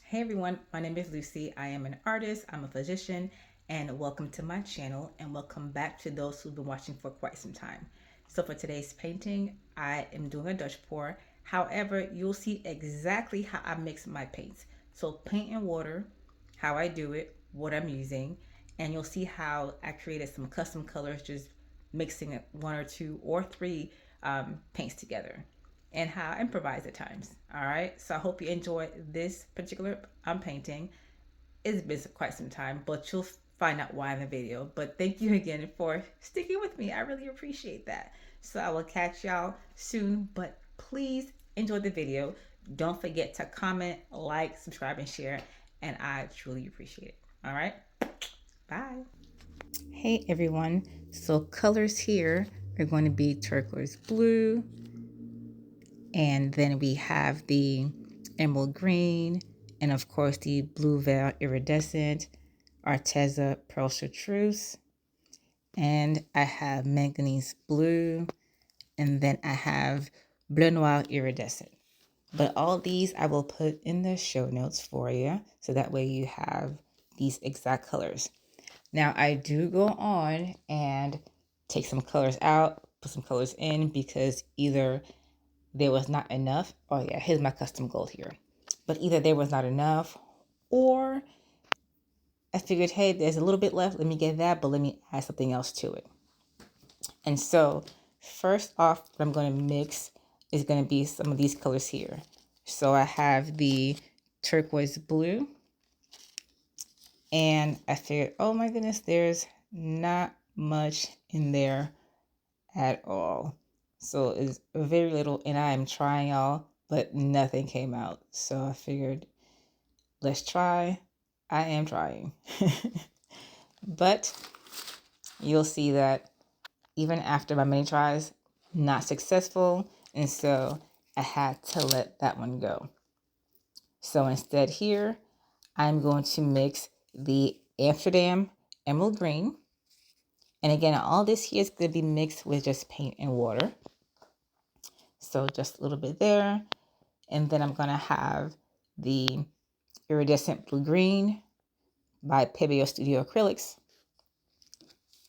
Hey everyone, my name is Lucie. I am an artist, I'm a physician, and welcome to my channel and welcome back to those who've been watching for quite some time. So for today's painting, I am doing a Dutch pour. However, you'll see exactly how I mix my paints. So paint and water, how I do it, what I'm using, and you'll see how I created some custom colors just mixing one or two or three paints together and how I improvise at times. All right. So I hope you enjoy this particular painting. It's been quite some time, but you'll find out why in the video. But thank you again for sticking with me. I really appreciate that. So I will catch y'all soon, but please enjoy the video. Don't forget to comment, like, subscribe, and share. And I truly appreciate it. All right. Bye. Hey everyone. So colors here are going to be turquoise blue, and then we have the emerald green, and of course the Bleu Vert iridescent, Arteza pearl chartreuse, and I have manganese blue, and then I have bleu noir iridescent. But all these I will put in the show notes for you, so that way you have these exact colors. Now I do go on and take some colors out, put some colors in, because either there was not enough. Oh yeah, here's my custom gold here. But either there was not enough, or I figured, hey, there's a little bit left. Let me get that, but let me add something else to it. And so first off, what I'm going to mix is going to be some of these colors here. So I have the turquoise blue, and I figured, oh my goodness, there's not much in there at all. So it's very little, and I am trying all, but nothing came out. So I figured, let's try. I am trying. But you'll see that even after my many tries, not successful. And so I had to let that one go. So instead here, I'm going to mix the Amsterdam emerald green. And again, all this here is going to be mixed with just paint and water. So just a little bit there. And then I'm going to have the iridescent blue green by Pebeo Studio Acrylics.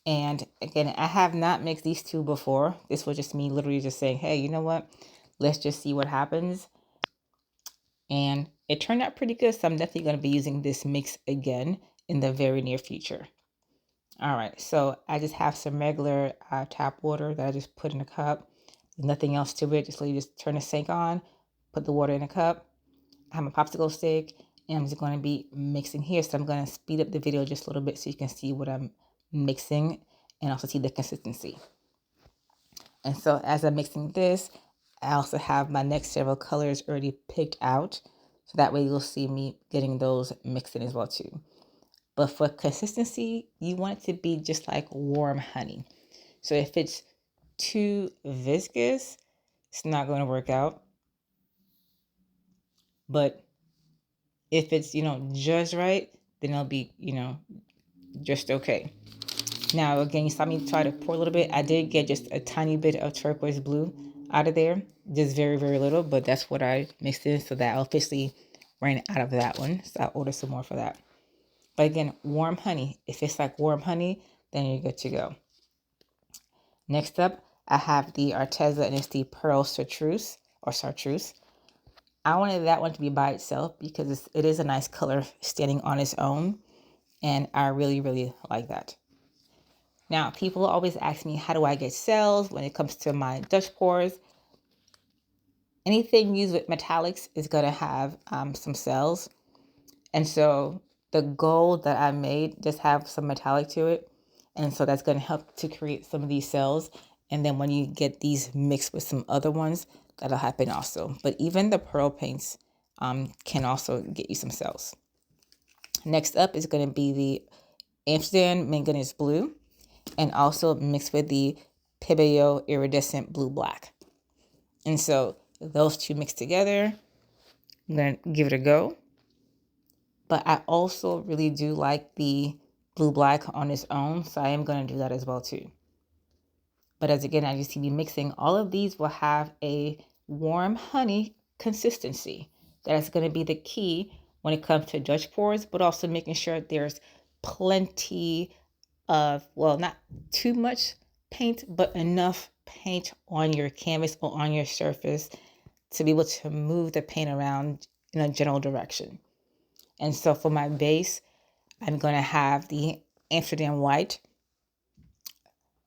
And again, I have not mixed these two before. This was just me literally just saying, hey, you know what? Let's just see what happens. And it turned out pretty good. So I'm definitely going to be using this mix again in the very near future. All right, so I just have some regular tap water that I just put in a cup. There's nothing else to it. Just turn the sink on, put the water in a cup. I have my popsicle stick, and I'm just going to be mixing here. So I'm going to speed up the video just a little bit so you can see what I'm mixing and also see the consistency. And so as I'm mixing this, I also have my next several colors already picked out. So that way you'll see me getting those mixed in as well too. But for consistency, you want it to be just like warm honey. So if it's too viscous, it's not going to work out. But if it's, just right, then it'll be, just okay. Now, again, you saw me try to pour a little bit. I did get just a tiny bit of turquoise blue out of there. Just very, very little, but that's what I mixed in, so that I officially ran out of that one. So I'll order some more for that. But again, warm honey. If it's like warm honey, then you're good to go. Next up, I have the Arteza, and it's the Pearl Chartreuse, or Chartreuse. I wanted that one to be by itself because it is a nice color standing on its own, and I really, really like that. Now, people always ask me, how do I get sales when it comes to my Dutch pours? Anything used with metallics is going to have some sales. And so the gold that I made just have some metallic to it. And so that's going to help to create some of these cells. And then when you get these mixed with some other ones, that'll happen also. But even the pearl paints can also get you some cells. Next up is going to be the Amsterdam manganese blue, and also mixed with the pebeo iridescent blue black. And so those two mixed together, I'm going to give it a go. But I also really do like the blue black on its own, so I am going to do that as well too. But as again, as you see me mixing, all of these will have a warm honey consistency. That is going to be the key when it comes to Dutch pours, but also making sure there's plenty of, well, not too much paint, but enough paint on your canvas or on your surface to be able to move the paint around in a general direction. And so for my base, I'm going to have the Amsterdam white.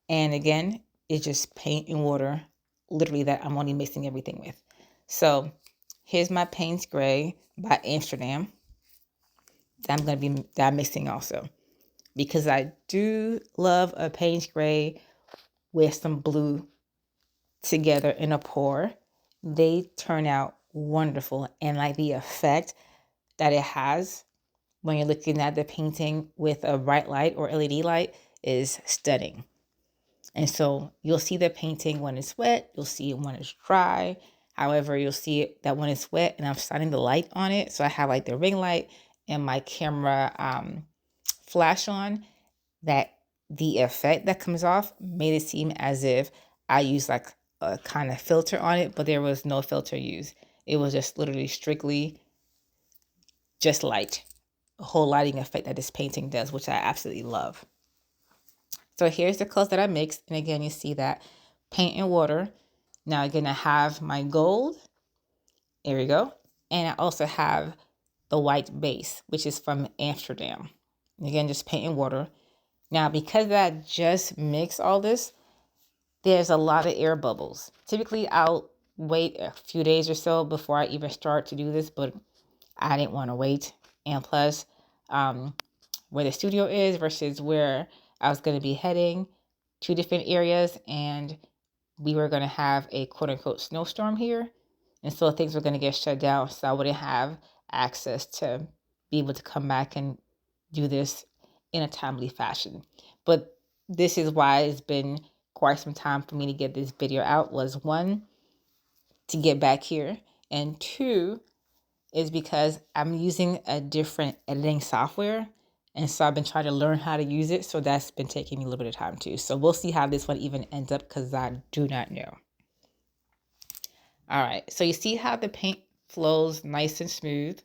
And again, it's just paint and water, literally, that I'm only mixing everything with. So here's my Payne's Gray by Amsterdam that I'm mixing also. Because I do love a Payne's Gray with some blue together in a pour. They turn out wonderful. And like the effect that it has when you're looking at the painting with a bright light or LED light is stunning. And so you'll see the painting when it's wet, you'll see it when it's dry. However, you'll see it that when it's wet and I'm shining the light on it. So I have like the ring light and my camera flash on, that the effect that comes off made it seem as if I used like a kind of filter on it, but there was no filter used. It was just literally strictly just light, a whole lighting effect that this painting does, which I absolutely love. So here's the colors that I mixed. And again, you see that paint and water. Now I'm going to have my gold. There we go. And I also have the white base, which is from Amsterdam. And again, just paint and water. Now, because I just mixed all this, there's a lot of air bubbles. Typically, I'll wait a few days or so before I even start to do this, but I didn't want to wait. And plus, where the studio is versus where I was going to be heading, two different areas, and we were going to have a quote-unquote snowstorm here. And so things were going to get shut down, so I wouldn't have access to be able to come back and do this in a timely fashion. But this is why it's been quite some time for me to get this video out. Was one, to get back here, and two is because I'm using a different editing software, and so I've been trying to learn how to use it, so that's been taking me a little bit of time too. So we'll see how this one even ends up, because I do not know. All right, so you see how the paint flows nice and smooth,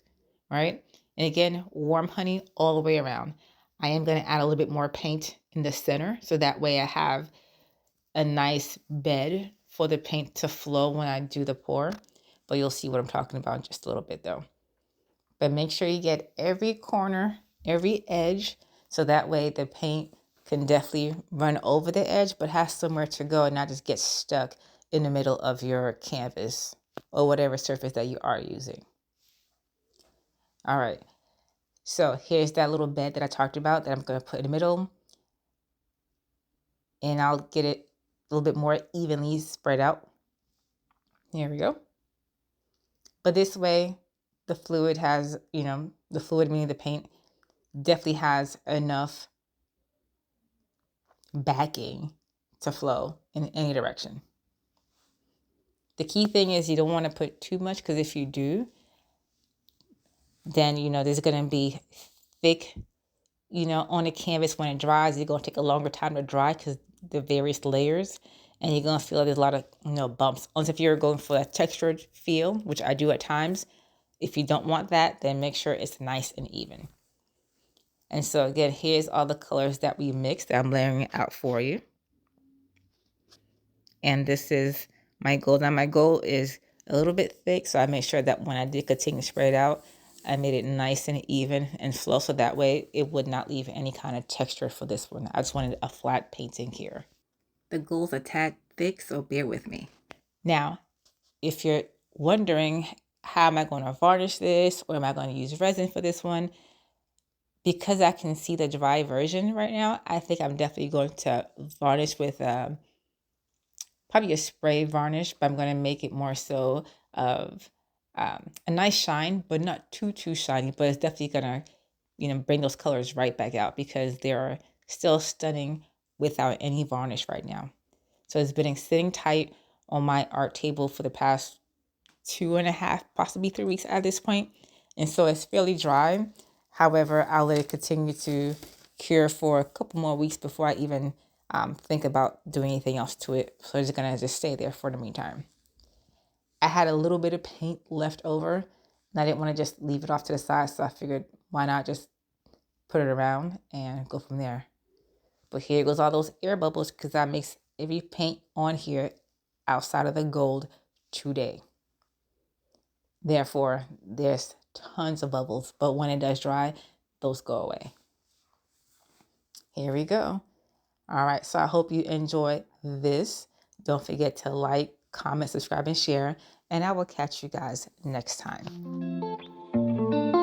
right? And again, warm honey all the way around. I am going to add a little bit more paint in the center, so that way I have a nice bed for the paint to flow when I do the pour. But you'll see what I'm talking about in just a little bit though. But make sure you get every corner, every edge, so that way the paint can definitely run over the edge, but has somewhere to go and not just get stuck in the middle of your canvas or whatever surface that you are using. All right, so here's that little bed that I talked about that I'm going to put in the middle, and I'll get it a little bit more evenly spread out. Here we go. But this way, the fluid has, the fluid meaning the paint, definitely has enough backing to flow in any direction. The key thing is you don't want to put too much, because if you do, then, there's going to be thick, on the canvas when it dries. It's going to take a longer time to dry because the various layers, and you're going to feel there's a lot of, bumps. Unless if you're going for a textured feel, which I do at times. If you don't want that, then make sure it's nice and even. And so again, here's all the colors that we mixed that I'm layering it out for you. And this is my gold. Now my gold is a little bit thick, so I made sure that when I did continue to spread it out, I made it nice and even and flow, so that way it would not leave any kind of texture for this one. I just wanted a flat painting here. The gold's a tad thick, so bear with me. Now, if you're wondering how am I going to varnish this, or am I going to use resin for this one, because I can see the dry version right now, I think I'm definitely going to varnish with probably a spray varnish, but I'm going to make it more so of a nice shine, but not too shiny, but it's definitely going to, bring those colors right back out, because they're still stunning without any varnish right now. So it's been sitting tight on my art table for the past 2.5, possibly 3 weeks at this point. And so it's fairly dry. However, I'll let it continue to cure for a couple more weeks before I even think about doing anything else to it. So it's going to just stay there for the meantime. I had a little bit of paint left over, And I didn't want to just leave it off to the side, so I figured why not just put it around and go from there. But here goes all those air bubbles because I mix every paint on here outside of the gold today. Therefore, there's tons of bubbles, but when it does dry, those go away. Here we go. All right, so I hope you enjoyed this. Don't forget to like, comment, subscribe, and share, and I will catch you guys next time.